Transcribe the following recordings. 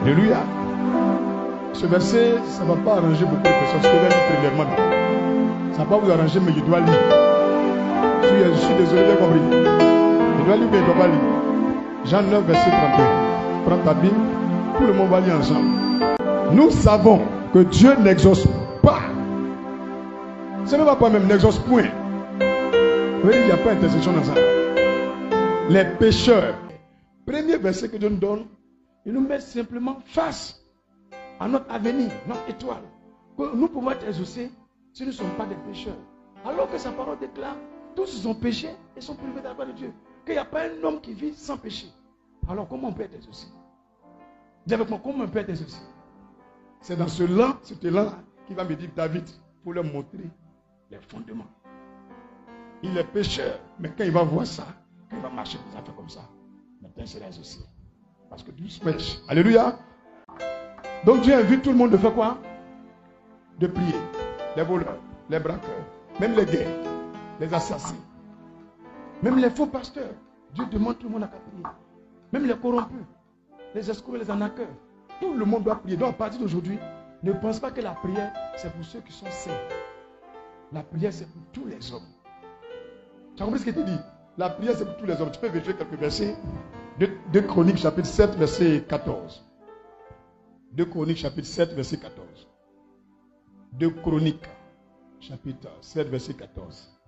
Alléluia. Ce verset, ça ne va pas arranger beaucoup de personnes. Ce que je vais lire premièrement. Ça ne va pas vous arranger, mais je dois lire. Je suis désolé, j'ai compris. Je dois lire, mais je ne dois pas lire. Jean 9, verset 32. Prends ta Bible. Tout le monde va lire ensemble. Nous savons que Dieu n'exauce pas. Ce n'est pas même, n'exauce point. Vous voyez, il n'y a pas d'intercession dans ça. Les pécheurs. Premier verset que Dieu nous donne, il nous met simplement face à notre avenir, notre étoile. Que nous pouvons être exaucés si nous ne sommes pas des pécheurs. Alors que sa parole déclare, tous ont péché et sont privés de la gloire de Dieu. Qu'il n'y a pas un homme qui vit sans péché. Alors comment on peut être exaucé? Dis avec moi, comment on peut être exaucé? C'est dans cet élan qui va me dire David, pour leur montrer les fondements. Il est pécheur, mais quand il va voir ça, quand il va marcher des affaires comme ça, maintenant il sera exaucé. Parce que tous pêchent. Alléluia. Donc Dieu invite tout le monde de faire quoi? De prier. Les voleurs, les braqueurs, même les guerres, les assassins, même les faux pasteurs. Dieu demande tout le monde à prier. Même les corrompus, les escrocs, les arnaqueurs. Tout le monde doit prier. Donc à partir d'aujourd'hui, ne pense pas que la prière, c'est pour ceux qui sont saints. La prière, c'est pour tous les hommes. Tu as compris ce que tu dis? La prière, c'est pour tous les hommes. Tu peux vérifier quelques versets. 2 Chroniques, chapitre 7, verset 14. 2 Chroniques, chapitre 7, verset 14. 2 Chroniques, chapitre 7, verset 14.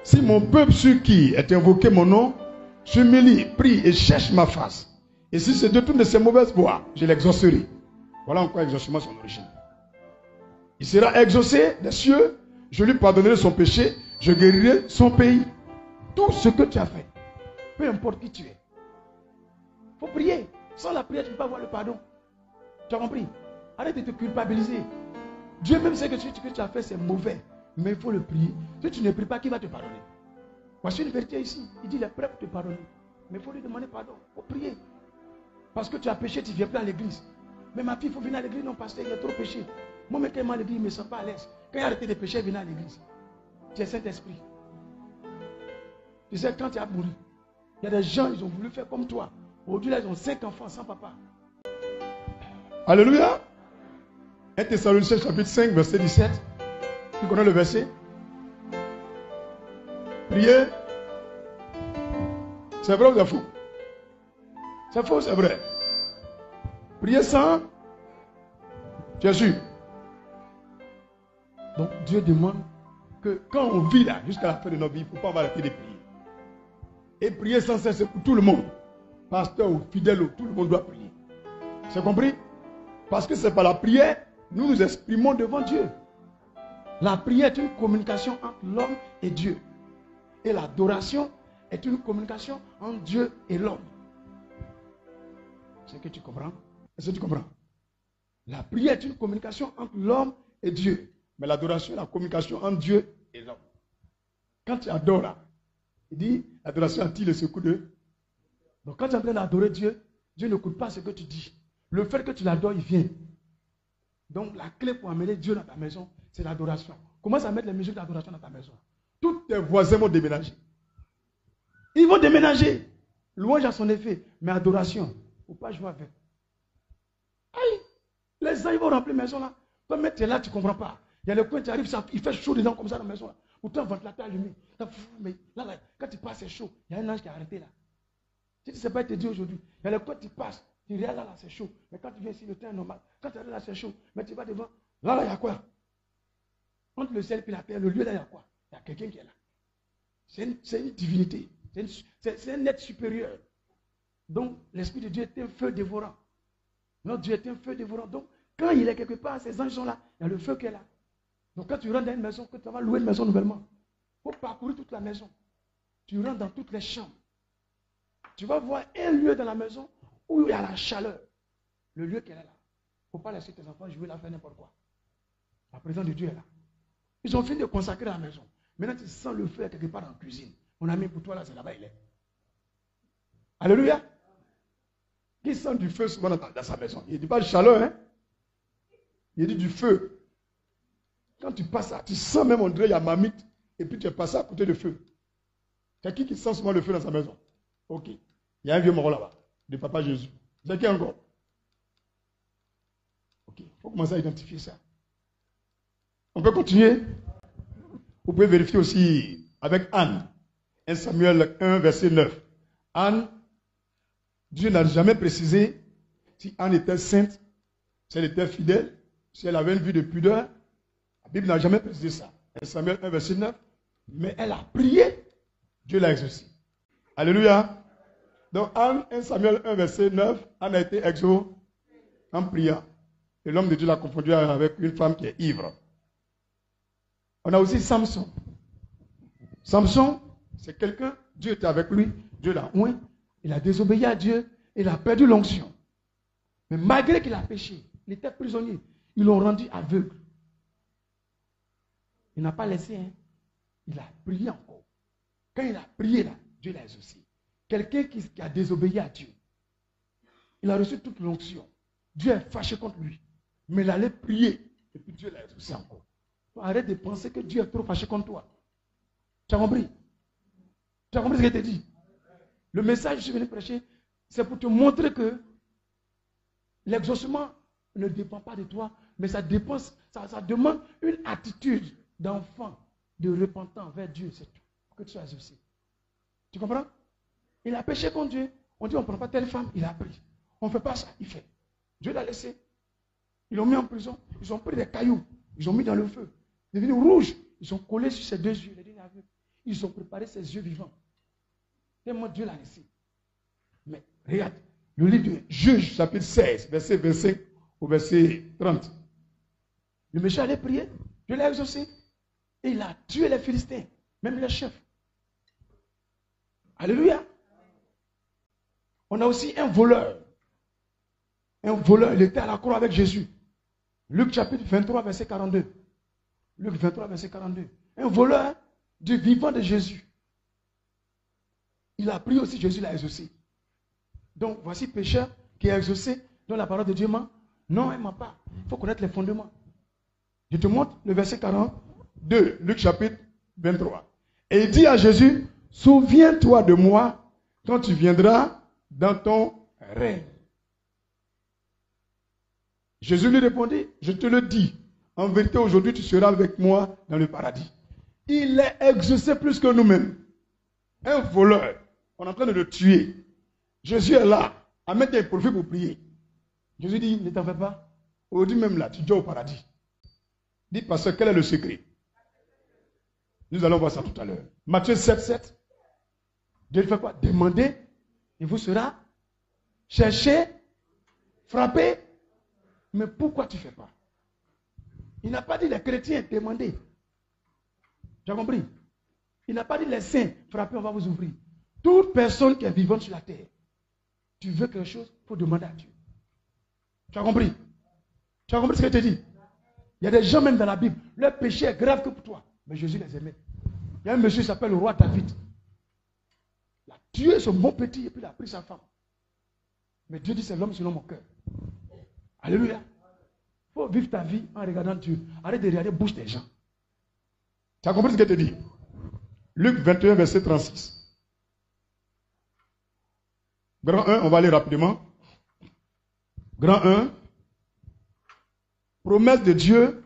Si mon peuple sur qui est invoqué mon nom, s'humilie, prie et cherche ma face, et si se détourne de ses mauvaises voies, je l'exaucerai. Voilà encore exaucement son origine. Il sera exaucé des cieux, je lui pardonnerai son péché, je guérirai son pays. Tout ce que tu as fait, peu importe qui tu es. Il faut prier. Sans la prière, tu ne peux pas avoir le pardon. Tu as compris? Arrête de te culpabiliser. Dieu même sait que ce que tu as fait, c'est mauvais. Mais il faut le prier. Si tu ne pries pas, qui va te pardonner? Voici une vérité ici. Il dit, il est prêt pour te pardonner. Mais il faut lui demander pardon. Il faut prier. Parce que tu as péché, tu ne viens plus à l'église. Mais ma fille, il faut venir à l'église. Non, pasteur, il a trop péché. Moi, quand il m'a à l'église, il ne me sent pas à l'aise. Quand il a arrêté de pécher, il venait à l'église. Tu es Saint-Esprit. Tu sais, quand tu as mouru, il y a des gens, ils ont voulu faire comme toi. Aujourd'hui, là, ils ont 5 enfants sans papa. Alléluia. 1 Thessaloniciens chapitre 5, verset 17. Tu connais le verset? Priez. C'est vrai ou c'est faux? C'est faux, c'est vrai. Priez sans. Tu es sûr? Donc Dieu demande que quand on vit là, jusqu'à la fin de notre vie, il ne faut pas arrêter de prier. Et prier sans cesse, c'est pour tout le monde. Pasteur ou fidèle, tout le monde doit prier. C'est compris? Parce que c'est par la prière, nous nous exprimons devant Dieu. La prière est une communication entre l'homme et Dieu. Et l'adoration est une communication entre Dieu et l'homme. C'est que tu comprends? Est-ce que tu comprends? La prière est une communication entre l'homme et Dieu. Mais l'adoration est la communication entre Dieu et l'homme. Quand tu adores là, il dit, l'adoration attire le secours de. Donc quand tu es en train d'adorer Dieu, Dieu n'écoute pas ce que tu dis. Le fait que tu l'adores, il vient. Donc la clé pour amener Dieu dans ta maison, c'est l'adoration. Commence à mettre les musiques d'adoration dans ta maison. Tous tes voisins vont déménager. Ils vont déménager. Louange a son effet, mais adoration, il ne faut pas jouer avec. Aïe, les gens ils vont remplir la maison là. Toi, tu es là, tu ne comprends pas. Il y a le coin, tu arrives, il fait chaud dedans comme ça dans la maison là. Pourtant, ventilateur allumé. Mais là, quand tu passes, c'est chaud. Il y a un ange qui a arrêté là. Si tu ne sais pas te dire aujourd'hui, il y a le coin, tu passes. Tu regardes là, c'est chaud. Mais quand tu viens ici, le temps est normal. Quand tu arrives là, c'est chaud. Mais tu vas devant. Là, il y a quoi? Entre le ciel et la terre, le lieu là, il y a quoi? Il y a quelqu'un qui est là. C'est une divinité. C'est un être supérieur. Donc, l'Esprit de Dieu est un feu dévorant. Notre Dieu est un feu dévorant. Donc, quand il est quelque part, ces anges sont là. Il y a le feu qui est là. Donc, quand tu rentres dans une maison, que tu vas louer une maison nouvellement, il faut parcourir toute la maison. Tu rentres dans toutes les chambres. Tu vas voir un lieu dans la maison où il y a la chaleur. Le lieu qui est là. Il ne faut pas laisser tes enfants jouer là, faire n'importe quoi. La présence de Dieu est là. Ils ont fini de consacrer la maison. Maintenant, tu sens le feu quelque part dans la cuisine. Mon ami, pour toi, là, c'est là-bas, il est. Alléluia. Qui sent du feu souvent dans sa maison? Il ne dit pas de chaleur, hein? Il dit du feu. Quand tu passes là, tu sens même, on dirait, il y a mamite, et puis tu es passé à côté du feu. C'est qui sent souvent le feu dans sa maison? Ok. Il y a un vieux mort là-bas, de Papa Jésus. C'est qui encore? Ok, il faut commencer à identifier ça. On peut continuer. Vous pouvez vérifier aussi avec Anne. 1 Samuel 1, verset 9. Anne, Dieu n'a jamais précisé si Anne était sainte, si elle était fidèle, si elle avait une vie de pudeur. La Bible n'a jamais précisé ça. 1 Samuel 1, verset 9. Mais elle a prié, Dieu l'a exaucé. Alléluia. Donc Anne, 1 Samuel 1, verset 9, Anne a été exaucée en priant. Et l'homme de Dieu l'a confondu avec une femme qui est ivre. On a aussi Samson. Samson, c'est quelqu'un, Dieu était avec lui, Dieu l'a oint, il a désobéi à Dieu, il a perdu l'onction. Mais malgré qu'il a péché, il était prisonnier, ils l'ont rendu aveugle. Il n'a pas laissé, hein. Il a prié encore. Quand il a prié là, Dieu l'a exaucé. Quelqu'un qui a désobéi à Dieu, il a reçu toute l'onction. Dieu est fâché contre lui. Mais il allait prier, et puis Dieu l'a exaucé encore. Donc, arrête de penser que Dieu est trop fâché contre toi. Tu as compris? Tu as compris ce que je t'ai dit? Le message que je suis venu prêcher, c'est pour te montrer que l'exaucement ne dépend pas de toi, mais ça demande une attitude d'enfant, de repentant vers Dieu, c'est tout, pour que tu sois exaucé. Tu comprends? Il a péché contre Dieu. On dit on ne prend pas telle femme, il a pris. On ne fait pas ça, il fait. Dieu l'a laissé. Ils l'ont mis en prison, ils ont pris des cailloux, ils ont mis dans le feu. Il est devenu rouge, ils ont collé sur ses deux yeux, les deux aveugles. Ils ont préparé ses yeux vivants. Tellement Dieu l'a laissé. Mais regarde, le livre de Juges, chapitre 16, verset 25 au verset 30. Le méchant allait prier, Dieu l'a exaucé. Et il a tué les Philistins, même les chefs. Alléluia. On a aussi un voleur. Un voleur, il était à la croix avec Jésus. Luc chapitre 23, verset 42. Luc 23, verset 42. Un voleur du vivant de Jésus. Il a pris aussi, Jésus l'a exaucé. Donc, voici pécheur qui est exaucé, dont la parole de Dieu ment. Non, elle ne ment pas. Il faut connaître les fondements. Je te montre le verset 42, Luc chapitre 23. Et il dit à Jésus, souviens-toi de moi quand tu viendras dans ton règne. Jésus lui répondit, je te le dis, en vérité aujourd'hui tu seras avec moi dans le paradis. Il est exaucé plus que nous-mêmes. Un voleur, on est en train de le tuer. Jésus est là, à mettre des profits pour prier. Jésus dit, ne t'en fais pas. Aujourd'hui même là, tu es au paradis. Dis, pasteur, quel est le secret? Nous allons voir ça tout à l'heure. Matthieu 7, 7. Dieu fait quoi? Demandez, et vous sera. Cherchez, frappez. Mais pourquoi tu ne fais pas? Il n'a pas dit les chrétiens, demandez. Tu as compris? Il n'a pas dit les saints, frappez, on va vous ouvrir. Toute personne qui est vivante sur la terre, tu veux quelque chose, il faut demander à Dieu. Tu as compris? Tu as compris ce que je te dis? Il y a des gens même dans la Bible, leur péché est grave que pour toi. Mais Jésus les aimait. Il y a un monsieur qui s'appelle le roi David. Il a tué son bon petit et puis il a pris sa femme. Mais Dieu dit c'est l'homme selon mon cœur. Alléluia. Il faut vivre ta vie en regardant Dieu. Arrête de regarder la bouche des gens. Tu as compris ce que je te dis? Luc 21, verset 36. Grand 1, on va aller rapidement. Grand 1. Promesse de Dieu.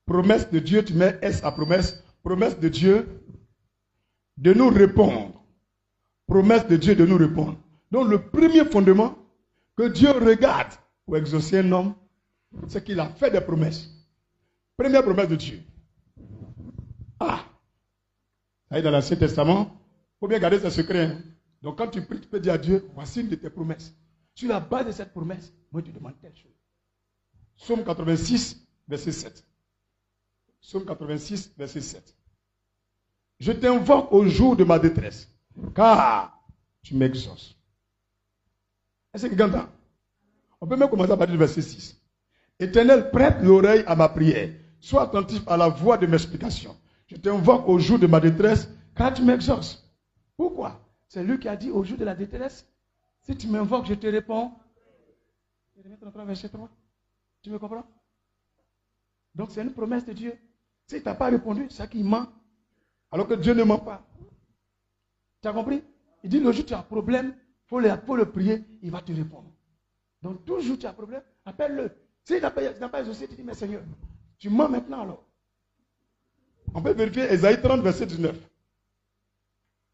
Promesse de Dieu, tu mets S à promesse. Promesse de Dieu de nous répondre. Promesse de Dieu de nous répondre. Donc le premier fondement que Dieu regarde pour exaucer un homme, c'est qu'il a fait des promesses. Première promesse de Dieu. Ah, ça y est dans l'Ancien Testament, il faut bien garder ce secret. Hein? Donc quand tu pries, tu peux dire à Dieu, voici une de tes promesses. Sur la base de cette promesse, moi je te demande telle chose. Psaume 86, verset 7. Psaume 86, verset 7. Je t'invoque au jour de ma détresse, car tu m'exauces. Est-ce que quelqu'un entend? On peut même commencer à partir du verset 6. Éternel, prête l'oreille à ma prière. Sois attentif à la voix de mes explications. Je t'invoque au jour de ma détresse, car tu m'exauces. Pourquoi? C'est lui qui a dit au jour de la détresse, si tu m'invoques, je te réponds. Jérémie 33, verset 3. Tu me comprends? Donc c'est une promesse de Dieu. Si tu n'as pas répondu, c'est qu'il ment. Alors que Dieu ne ment pas. Tu as compris? Il dit le jour où tu as un problème, Faut le prier, il va te répondre. Donc toujours tu as un problème, appelle-le. S'il n'a pas exaucé, tu dis, mais Seigneur, tu mens maintenant alors. On peut vérifier Ésaïe 30, verset 19.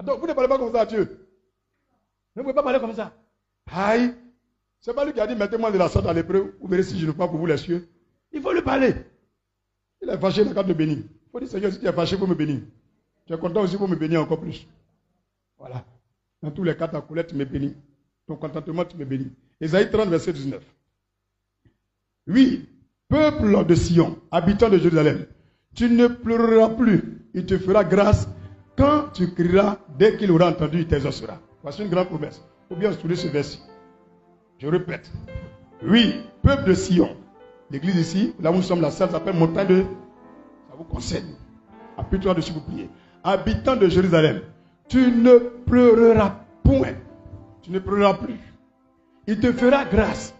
Donc vous ne parlez pas comme ça à Dieu. Ne pouvez pas parler comme ça. Aïe, c'est pas lui qui a dit, mettez-moi de la sorte à l'épreuve, vous verrez si je ne pas pour vous les cieux. Il faut lui parler. Il est fâché, il n'a qu'à te bénir. Il faut dire, Seigneur, si tu es fâché, il faut me bénir. Tu es content aussi pour me bénir encore plus. Voilà. Dans tous les cas, ta colère, tu me bénis. Ton contentement, tu me bénis. Ésaïe 30, verset 19. Oui, peuple de Sion, habitant de Jérusalem, tu ne pleureras plus. Il te fera grâce quand tu crieras dès qu'il aura entendu, il t'exaucera. Voici une grande promesse. Il faut bien souligner ce verset. Je répète. Oui, peuple de Sion. L'église ici, là où nous sommes, la salle s'appelle Montagne de... Ça vous concerne. Appuie-toi dessus pour prier. Habitant de Jérusalem, tu ne pleureras point. Tu ne pleureras plus. Il te fera grâce.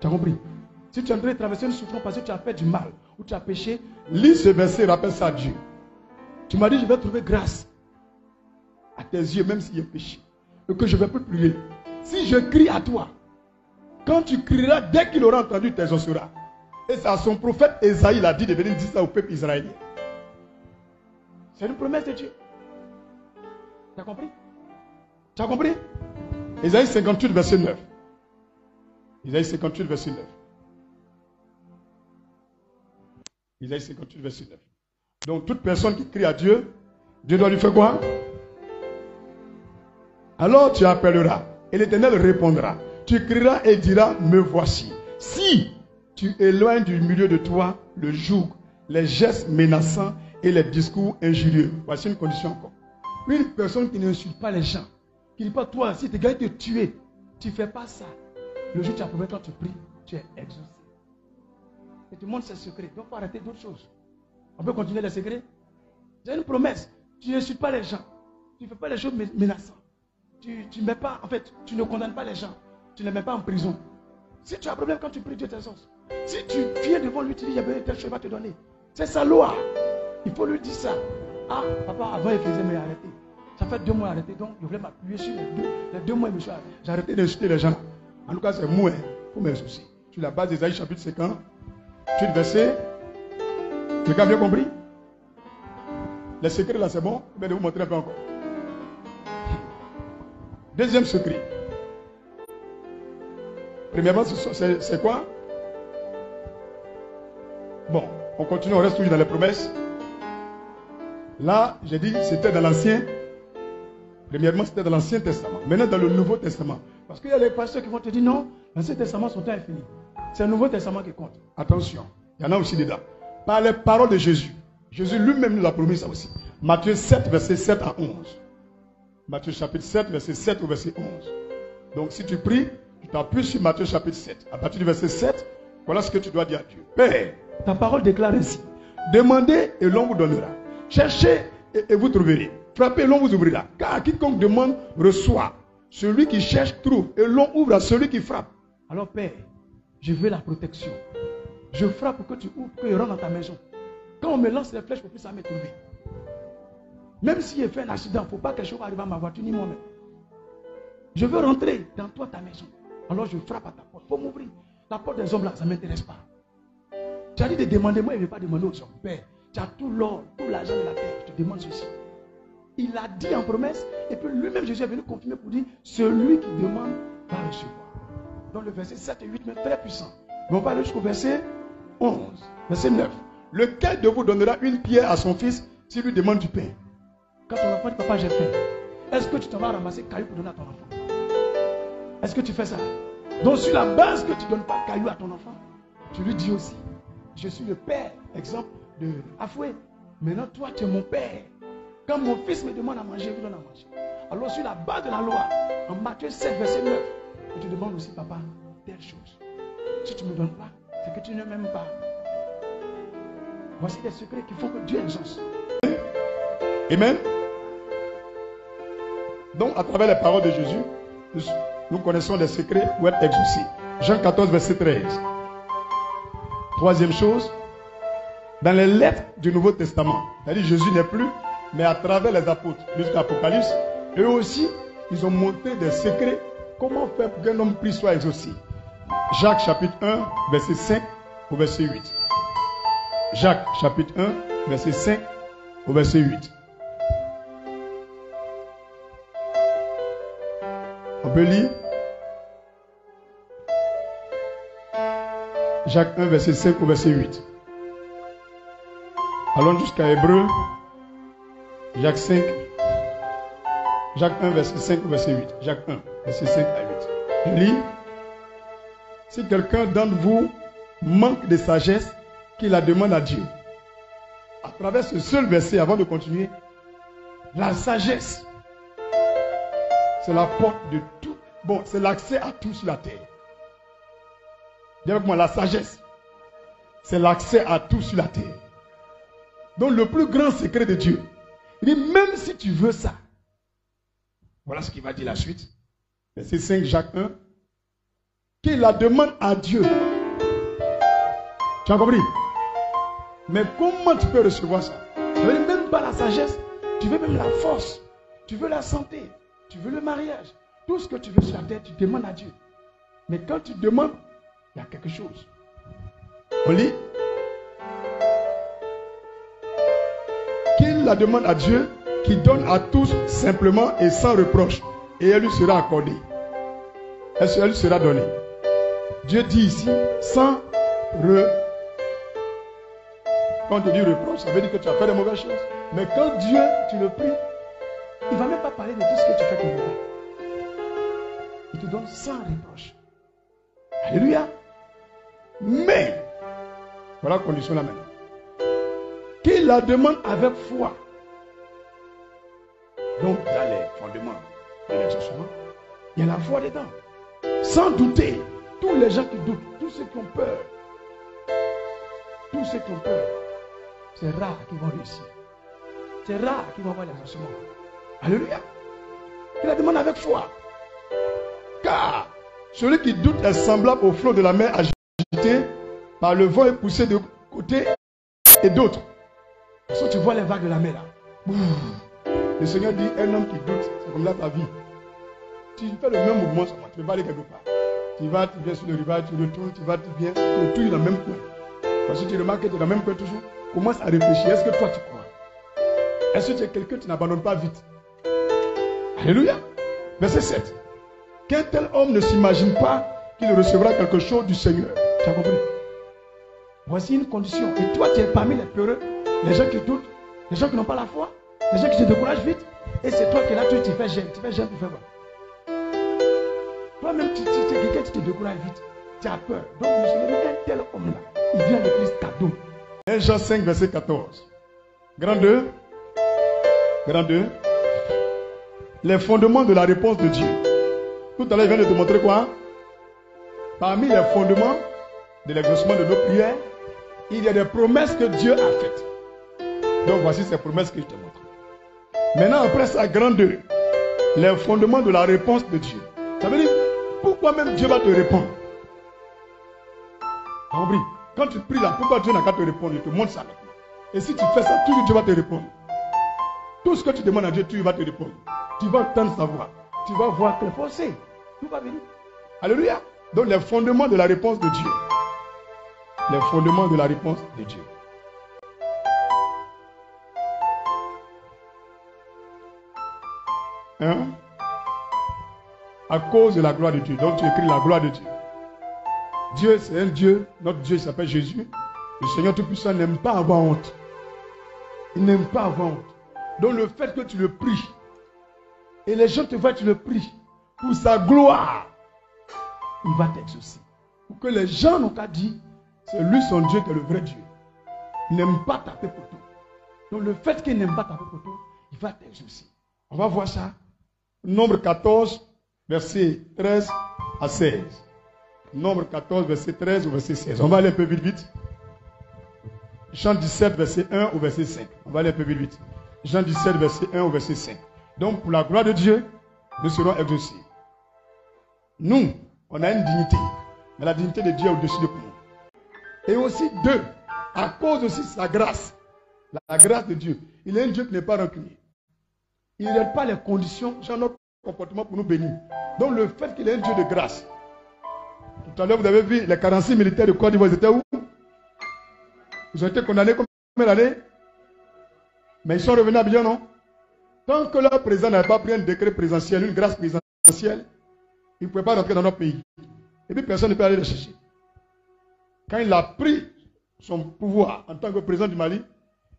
Tu as compris? Si tu es en train de traverser une souffrance parce que tu as fait du mal ou tu as péché, lis ce verset et rappelle ça à Dieu. Tu m'as dit, je vais trouver grâce à tes yeux, même s'il y a péché. Et que je ne vais plus pleurer. Si je crie à toi, quand tu crieras, dès qu'il aura entendu, tu t'exauceras. Et c'est à son prophète Ésaïe, il a dit de venir dire ça au peuple israélien. C'est une promesse de Dieu. Tu as compris? Tu as compris? Ésaïe 58, verset 9. Ésaïe 58, verset 9. Ésaïe 58, verset 9. Donc, toute personne qui crie à Dieu, Dieu doit lui faire quoi? Alors tu appelleras, et l'Éternel répondra. Tu crieras et diras, me voici. Si tu éloignes du milieu de toi le joug, les gestes menaçants et les discours injurieux. Voici une condition encore. Une personne qui n'insulte pas les gens, qui ne dit pas, toi, si tu gagnes de te tuer, tu ne fais pas ça. Le jour où tu as prouvé quand tu pries, tu es exaucé. Et tout le monde ses secrets. Donc, il faut arrêter d'autres choses. On peut continuer les secrets? J'ai une promesse. Tu n'insultes pas les gens. Tu ne fais pas les choses menaçantes. Tu mets pas, en fait, tu ne condamnes pas les gens. Tu ne les mets pas en prison. Si tu as un problème quand tu pries, Dieu t'exauce. Si tu viens devant lui, tu dis, il y a besoin de telle chose, il va te donner. C'est sa loi. Il faut lui dire ça. Ah, papa, avant il faisait, mais arrêtez. Ça fait 2 mois arrêté, donc je voulais m'appuyer sur les 2 mois, monsieur. J'ai arrêté d'insulter les gens. En tout cas, c'est moi, il faut m'exaucer. Sur la base d'Ésaïe chapitre 50, tu le verset. Le gars a bien compris? Les secrets là, c'est bon? Je vais vous montrer un peu encore. Deuxième secret. Premièrement, c'est quoi? Bon, on continue, on reste toujours dans les promesses. Là, j'ai dit, c'était dans l'Ancien. Premièrement, c'était dans l'Ancien Testament. Maintenant, dans le Nouveau Testament. Parce qu'il y a les pasteurs qui vont te dire, non, l'Ancien Testament, son temps est fini. C'est le Nouveau Testament qui compte. Attention, il y en a aussi dedans. Par les paroles de Jésus. Jésus lui-même nous a promis ça aussi. Matthieu 7, verset 7 à 11. Matthieu chapitre 7, verset 7 au verset 11. Donc, si tu pries, tu t'appuies sur Matthieu chapitre 7. À partir du verset 7, voilà ce que tu dois dire à Dieu. Père, ta parole déclare ainsi. Demandez et l'on vous donnera. Cherchez et vous trouverez. Frappez et l'on vous ouvrira. Car quiconque demande reçoit. Celui qui cherche trouve. Et l'on ouvre à celui qui frappe. Alors Père, je veux la protection. Je frappe pour que tu ouvres, que je rentre dans ta maison. Quand on me lance les flèches, pour que ça me trouve. Même si j'ai fait un accident, il ne faut pas que quelque chose arrive à ma voiture ni moi-même. Je veux rentrer dans toi, ta maison. Alors je frappe à ta porte. Il faut m'ouvrir. La porte des hommes là, ça ne m'intéresse pas. Tu as dit de demander, moi je ne vais pas demander aux hommes. Père, tu as tout l'or, tout l'argent de la terre. Je te demande ceci. Il a dit en promesse, et puis lui-même Jésus est venu confirmer pour dire, celui qui demande va recevoir. Donc le verset 7 et 8 est très puissant. Mais on va aller jusqu'au verset 11, verset 9. Lequel de vous donnera une pierre à son fils s'il lui demande du pain? Quand ton enfant dit, papa, j'ai faim, est-ce que tu t'en vas ramasser caillou pour donner à ton enfant? Est-ce que tu fais ça? Donc sur la base que tu ne donnes pas caillou à ton enfant, tu lui dis aussi, je suis le père, exemple de Afoué. Maintenant toi tu es mon père. Quand mon fils me demande à manger, je lui donne à manger. Alors sur la base de la loi, en Matthieu 7, verset 9, je te demande aussi, papa, telle chose. Si tu ne me donnes pas, c'est que tu ne m'aimes pas. Voici des secrets qu'il faut que Dieu exauce. Amen. Donc à travers les paroles de Jésus, nous connaissons les secrets pour être exaucés. Jean 14, verset 13. Troisième chose, dans les lettres du Nouveau Testament, c'est-à-dire Jésus n'est plus, mais à travers les apôtres jusqu'à l'Apocalypse, eux aussi, ils ont montré des secrets comment faire pour qu'un homme prie soit exaucé? Jacques chapitre 1, verset 5 au verset 8. Jacques chapitre 1, verset 5 au verset 8. On peut lire Jacques 1, verset 5 au verset 8. Allons jusqu'à Hébreu. Jacques 1, verset 5 au verset 8. Jacques 1, verset 5 à 8. Je lis. Si quelqu'un d'entre vous manque de sagesse, qu'il la demande à Dieu. À travers ce seul verset, avant de continuer, la sagesse, c'est la porte de tout. Bon, c'est l'accès à tout sur la terre. Dis avec moi, la sagesse, c'est l'accès à tout sur la terre. Donc le plus grand secret de Dieu, il dit, même si tu veux ça, voilà ce qu'il va dire la suite. Verset 5, Jacques 1. Qu'il la demande à Dieu. Tu as compris? Mais comment tu peux recevoir ça? Tu veux même pas la sagesse, tu veux même la force, tu veux la santé, tu veux le mariage. Tout ce que tu veux sur la terre, tu demandes à Dieu. Mais quand tu demandes, il y a quelque chose. On lit. Qu'il la demande à Dieu, qui donne à tous simplement et sans reproche, et elle lui sera accordée. Elle lui sera donnée. Dieu dit ici, sans Quand on te dit reproche, ça veut dire que tu as fait de mauvaises choses. Mais quand Dieu, tu le pries, il ne va même pas parler de tout ce que tu fais comme mauvais. Il te donne sans reproche. Alléluia. Mais, voilà la condition là maintenant. Qu'il la demande avec foi. Donc, dans les fondements de l'exaucement, il y a la foi dedans. Sans douter. Tous les gens qui doutent, tous ceux qui ont peur, c'est rare qu'ils vont réussir. C'est rare qu'ils vont avoir l'exaucement. Alléluia. Il la demande avec foi. Car celui qui doute est semblable au flot de la mer agité par le vent et poussé de côté et d'autres. Parce que tu vois les vagues de la mer là. Le Seigneur dit, un homme qui doute, c'est comme là ta vie. Tu fais le même mouvement, tu ne peux pas aller quelque part. Tu vas, tu viens sur le rivage, tu retournes, tu vas, tu viens, tu es toujours dans le même coin. Parce que tu remarques que tu es dans le même coin toujours. Commence à réfléchir. Est-ce que toi tu crois? Est-ce que tu es quelqu'un qui n'abandonne pas vite? Alléluia. Verset 7. Qu'un tel homme ne s'imagine pas qu'il recevra quelque chose du Seigneur. Tu as compris? Voici une condition. Et toi tu es parmi les peureux, les gens qui doutent, les gens qui n'ont pas la foi, les gens qui se découragent vite. Et c'est toi qui es là, tu fais gêne. Tu fais gêne, tu fais quoi? Toi-même, tu es quelqu'un qui te décourage vite. Tu as peur. Donc, le Seigneur dit, un tel homme-là, il vient à l'église cadeau. 1 Jean 5, verset 14. Grand 2. Les fondements de la réponse de Dieu. Tout à l'heure, il vient de te montrer quoi? Parmi les fondements de l'exaucement de nos prières, il y a des promesses que Dieu a faites. Donc, voici ces promesses que je te montre. Maintenant, après ça, grand 2. Les fondements de la réponse de Dieu. Ça veut dire, pourquoi même Dieu va te répondre? Compris? Quand tu pries là, pourquoi Dieu n'a qu'à te répondre? Il te montre ça maintenant. Et si tu fais ça, toujours Dieu va te répondre. Tout ce que tu demandes à Dieu, tu vas te répondre. Tu vas entendre sa voix. Tu vas voir tes pensées. Tout va venir. Alléluia. Donc les fondements de la réponse de Dieu. Les fondements de la réponse de Dieu. Hein? À cause de la gloire de Dieu. Donc tu écris la gloire de Dieu. Dieu, c'est un Dieu. Notre Dieu s'appelle Jésus. Le Seigneur Tout-Puissant n'aime pas avoir honte. Il n'aime pas avoir honte. Donc le fait que tu le pries, et les gens te voient, tu le pries, pour sa gloire, il va t'exaucer. Pour que les gens n'ont qu'à dire, c'est lui son Dieu qui est le vrai Dieu. Il n'aime pas taper poteau. Donc le fait qu'il n'aime pas taper poteau, il va t'exaucer. On va voir ça. Nombre 14, verset 13 à 16. Nombre 14, verset 13 au verset 16. On va aller un peu vite, vite. Jean 17, verset 1 au verset 5. On va aller un peu vite, vite. Jean 17, verset 1 au verset 5. Donc, pour la gloire de Dieu, nous serons exaucés. Nous, on a une dignité. Mais la dignité de Dieu est au-dessus de nous. Et aussi, 2, à cause aussi de sa grâce. La grâce de Dieu. Il est un Dieu qui n'est pas rancunier. Il n'aide pas les conditions. Genre, notre comportement pour nous bénir. Donc le fait qu'il est un Dieu de grâce. Tout à l'heure, vous avez vu les 46 militaires de Côte d'Ivoire, ils étaient où? Ils ont été condamnés combien d'années? Mais ils sont revenus à Abidjan, non? Tant que leur président n'avait pas pris un décret présidentiel, une grâce présidentielle, ils ne pouvaient pas rentrer dans notre pays. Et puis personne ne peut aller les chercher. Quand il a pris son pouvoir en tant que président du Mali,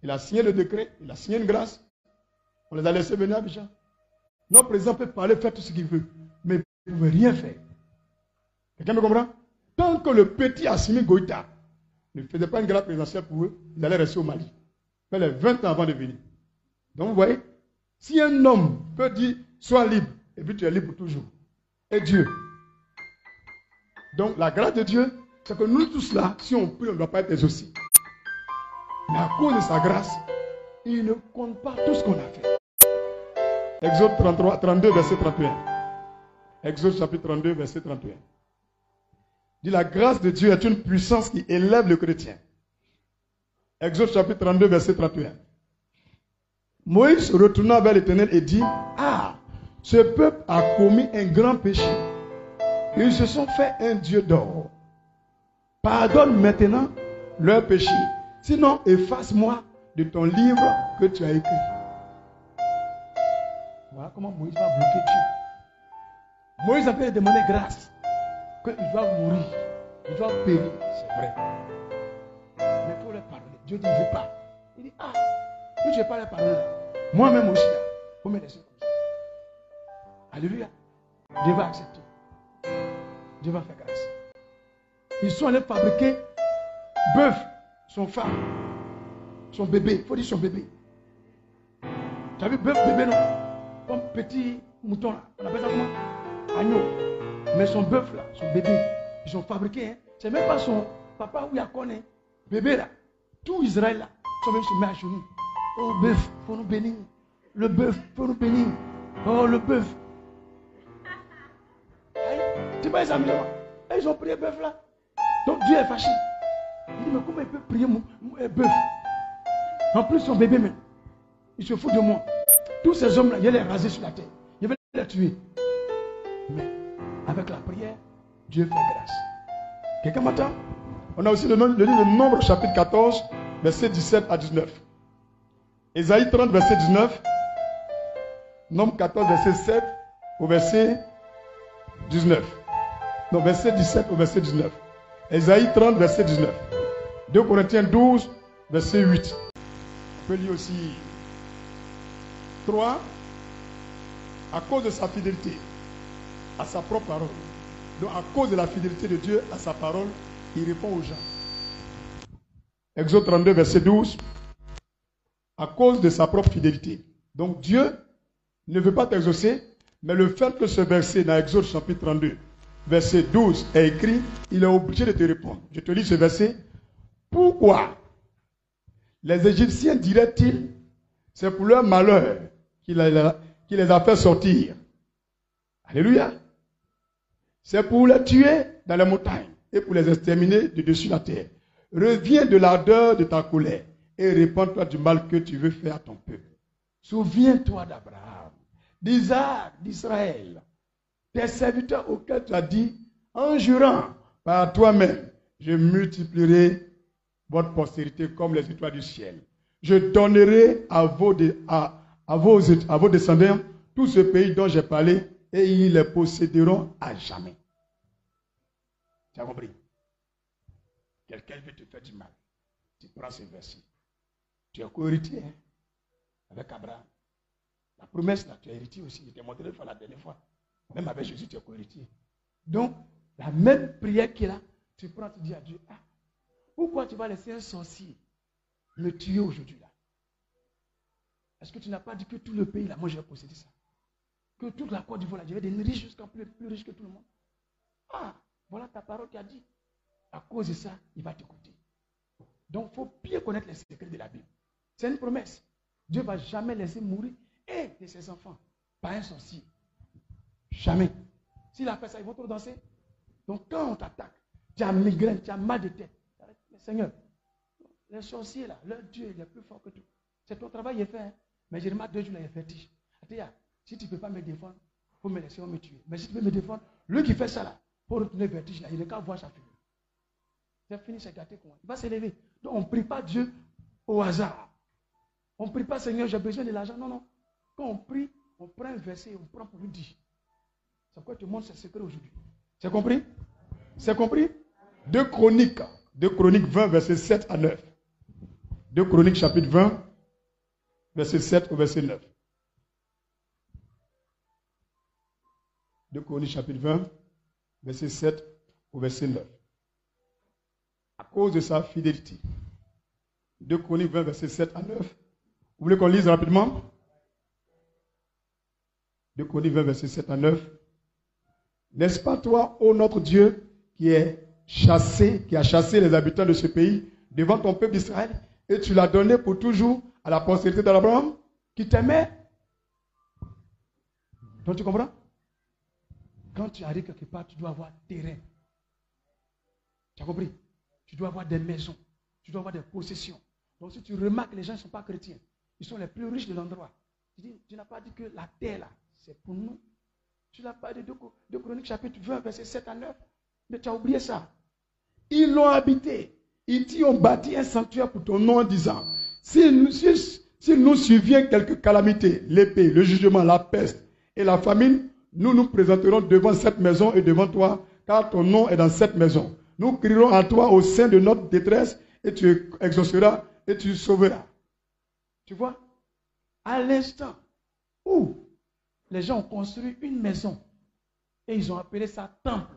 il a signé le décret, il a signé une grâce, on les a laissés venir à Abidjan. Notre président peut parler, faire tout ce qu'il veut, mais il ne pouvait rien faire. Quelqu'un me comprend? Tant que le petit Assimi Goïta ne faisait pas une grâce présidentielle pour eux, ils allaient rester au Mali. Il fallait 20 ans avant de venir. Donc vous voyez, si un homme peut dire sois libre, et puis tu es libre toujours. Et Dieu. Donc la grâce de Dieu, c'est que nous tous là, si on prie, on ne doit pas être exaucés. Mais à cause de sa grâce, il ne compte pas tout ce qu'on a fait. Exode 32, verset 31. Exode chapitre 32, verset 31. Dit la grâce de Dieu est une puissance qui élève le chrétien. Exode chapitre 32, verset 31. Moïse se retourna vers l'Éternel et dit, ah, ce peuple a commis un grand péché. Ils se sont fait un Dieu d'or. Pardonne maintenant leur péché. Sinon, efface-moi de ton livre que tu as écrit. Voilà comment Moïse va bloquer Dieu. Moïse a fait demander grâce. Qu'il doit mourir. Il doit périr. C'est vrai. Mais il faut leur pardonner. Dieu dit, je ne veux pas. Il dit, ah, si je ne vais pas leur pardonner, moi-même aussi, il faut me laisser comme ça. Alléluia. Dieu va accepter. Dieu va faire grâce. Ils sont allés fabriquer bœuf, son femme, son bébé. Il faut dire son bébé. Tu as vu bœuf, bébé, non? Comme petit mouton là. On appelle ça comment? Agneau. Mais son bœuf là, son bébé, ils sont fabriqués. Hein. C'est même pas son papa ou Yakon, hein. Bébé là. Tout Israël là, sont même se met à genoux. Oh bœuf, il faut nous bénir. Le bœuf, il faut nous bénir. Oh le bœuf. Tu vois les amis là? Ils ont prié bœuf là. Donc Dieu est fâché. Il dit, mais comment il peut prier mon bœuf? En plus son bébé même. Il se fout de moi. Tous ces hommes là, il les raser sur la terre. Il va les tuer. Mais avec la prière, Dieu fait grâce. Quelqu'un m'entend? On a aussi le livre de Nombre chapitre 14, verset 17 à 19. Ésaïe 30, verset 19. Nombre 14, verset 7 au verset 19. Non, verset 17 au verset 19. Ésaïe 30, verset 19. 2 Corinthiens 12, verset 8. On peut lire aussi 3. À cause de sa fidélité à sa propre parole. Donc à cause de la fidélité de Dieu à sa parole, il répond aux gens. Exode 32, verset 12. À cause de sa propre fidélité. Donc Dieu ne veut pas t'exaucer, mais le fait que ce verset dans Exode chapitre 32, verset 12 est écrit, il est obligé de te répondre. Je te lis ce verset. Pourquoi les Égyptiens diraient-ils, c'est pour leur malheur qu'il les a fait sortir. Alléluia. C'est pour les tuer dans les montagnes et pour les exterminer de dessus la terre. Reviens de l'ardeur de ta colère et répands-toi du mal que tu veux faire à ton peuple. Souviens-toi d'Abraham, d'Isaac, d'Israël, tes serviteurs auxquels tu as dit, en jurant par toi-même, je multiplierai votre postérité comme les étoiles du ciel. Je donnerai à vos descendants tout ce pays dont j'ai parlé et ils les posséderont à jamais. Tu as compris? Quelqu'un veut te faire du mal. Tu prends ce verset. Tu es co-héritier hein, avec Abraham. La promesse là, tu es héritier aussi. Je t'ai montré une fois la dernière fois. Même avec Jésus, tu es co-héritier. Donc, la même prière qu'il a, tu prends, tu dis à Dieu, ah, pourquoi tu vas laisser un sorcier me tuer aujourd'hui là? Est-ce que tu n'as pas dit que tout le pays là, moi je vais posséder ça? Que toute la Côte d'Ivoire là, je vais devenir riche jusqu'à plus riche que tout le monde. Ah, voilà ta parole qui a dit. À cause de ça, il va t'écouter. Donc, il faut bien connaître les secrets de la Bible. C'est une promesse. Dieu ne va jamais laisser mourir et de ses enfants par un sorcier. Jamais. S'il a fait ça, ils vont trop danser. Donc, quand on t'attaque, tu as migraine, tu as mal de tête. Mais Seigneur, les sorciers là, leur Dieu, il est plus fort que tout. C'est ton travail, il est fait. Hein? Mais j'ai remarqué 2 jours là, il est fétiche. Si tu ne peux pas me défendre, Il faut me laisser, on me tuer. Mais si tu veux me défendre, lui qui fait ça là, pour retourner vertige là, il n'est qu'à voir sa figure. C'est fini, c'est gâté quoi. Il va s'élever. Donc on ne prie pas Dieu au hasard. On ne prie pas Seigneur, j'ai besoin de l'argent. Non, non. Quand on prie, on prend un verset, on prend pour lui dire. C'est pourquoi je te montre ce secret aujourd'hui. C'est compris? C'est compris? 2 Chroniques 20, verset 7 à 9. 2 Chroniques chapitre 20, verset 7 au verset 9. 2 Chroniques chapitre 20, verset 7 au verset 9. À cause de sa fidélité. 2 Chroniques 20, verset 7 à 9. Vous voulez qu'on lise rapidement? 2 Chroniques 20, verset 7 à 9. N'est-ce pas toi, ô notre Dieu, qui a chassé les habitants de ce pays devant ton peuple d'Israël, et tu l'as donné pour toujours à la postérité d'Abraham, qui t'aimait? Donc tu comprends? Quand tu arrives quelque part, tu dois avoir terrain. Tu as compris? Tu dois avoir des maisons. Tu dois avoir des possessions. Donc si tu remarques que les gens ne sont pas chrétiens, ils sont les plus riches de l'endroit. Tu n'as pas dit que la terre là, c'est pour nous. Tu n'as pas dit de Chroniques chapitre 20, verset 7 à 9. Mais tu as oublié ça. Ils l'ont habité. Ils ont bâti un sanctuaire pour ton nom en disant, si nous survient quelque calamité, l'épée, le jugement, la peste et la famine, nous nous présenterons devant cette maison et devant toi, car ton nom est dans cette maison. Nous crierons à toi au sein de notre détresse et tu exauceras et tu sauveras. Tu vois? À l'instant où les gens ont construit une maison et ils ont appelé ça temple,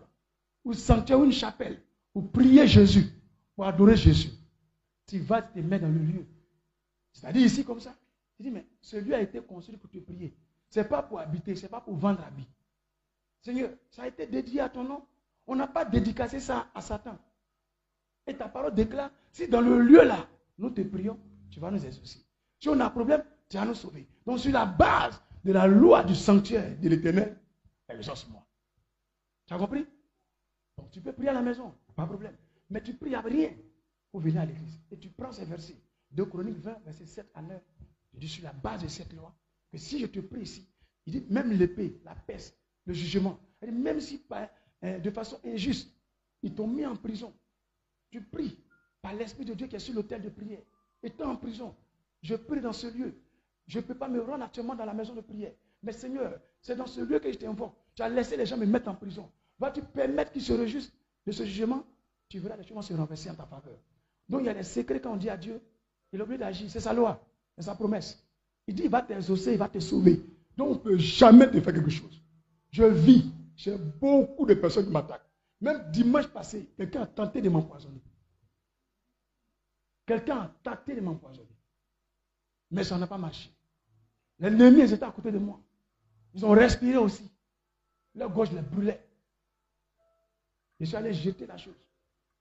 ou sanctuaire, ou une chapelle, pour prier Jésus, pour adorer Jésus, tu vas te mettre dans le lieu. C'est-à-dire ici comme ça. Tu dis, mais ce lieu a été construit pour te prier. Ce n'est pas pour habiter, ce n'est pas pour vendre habits. Seigneur, ça a été dédié à ton nom. On n'a pas dédicacé ça à Satan. Et ta parole déclare, si dans le lieu là, nous te prions, tu vas nous exaucer. Si on a un problème, tu vas nous sauver. Donc sur la base de la loi du sanctuaire de l'Éternel, exauce-moi. Tu as compris? Donc tu peux prier à la maison, pas de problème. Mais tu pries à rien pour venir à l'église. Et tu prends ces versets, 2 Chroniques 20, versets 7 à 9. Je dis sur la base de cette loi, que si je te prie ici, il dit même l'épée, la peste, le jugement, même si de façon injuste, ils t'ont mis en prison, tu pries par l'Esprit de Dieu qui est sur l'autel de prière. Étant en prison, je prie dans ce lieu. Je ne peux pas me rendre actuellement dans la maison de prière. Mais Seigneur, c'est dans ce lieu que je t'invoque. Tu as laissé les gens me mettre en prison. Vas-tu permettre qu'ils se réjouissent de ce jugement? Tu verras les choses vont se renverser en ta faveur. Donc il y a des secrets quand on dit à Dieu, il est obligé d'agir. C'est sa loi, c'est sa promesse. Il dit il va t'exaucer, il va te sauver. Donc on ne peut jamais te faire quelque chose. Je vis, j'ai beaucoup de personnes qui m'attaquent. Même dimanche passé, quelqu'un a tenté de m'empoisonner. Quelqu'un a tenté de m'empoisonner. Mais ça n'a pas marché. Les ennemis étaient à côté de moi. Ils ont respiré aussi. Leur gorge les brûlait. Je suis allé jeter la chose.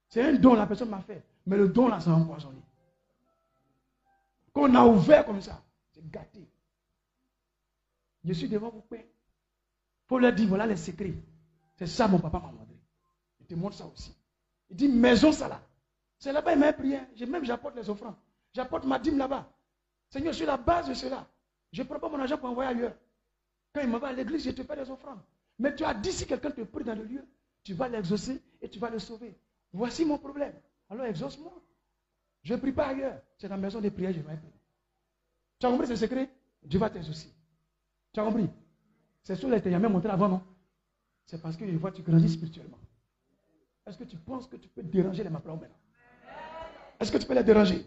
C'est un don la personne m'a fait. Mais le don là, ça a empoisonné. Quand on a ouvert comme ça, c'est gâté. Je suis devant vous, père. Il faut leur dire, voilà les secrets. C'est ça mon papa m'a montré. Il te montre ça aussi. Il dit, maison ça là. C'est là-bas, il m'a prié. Même j'apporte les offrandes. J'apporte ma dîme là-bas. Seigneur, sur la base de cela, je ne prends pas mon argent pour envoyer ailleurs. Quand il m'envoie à l'église, je te fais des offrandes. Mais tu as dit, si quelqu'un te prie dans le lieu, tu vas l'exaucer et tu vas le sauver. Voici mon problème. Alors exauce-moi. Je ne prie pas ailleurs. C'est dans la maison de prière, je vais prier. Tu as compris ce secret? Dieu va t'exaucer. Tu as compris? C'est sûr, il t'a jamais montré avant, non? C'est parce que je vois que tu grandis spirituellement. Est-ce que tu penses que tu peux déranger les maplats maintenant? Est-ce que tu peux les déranger?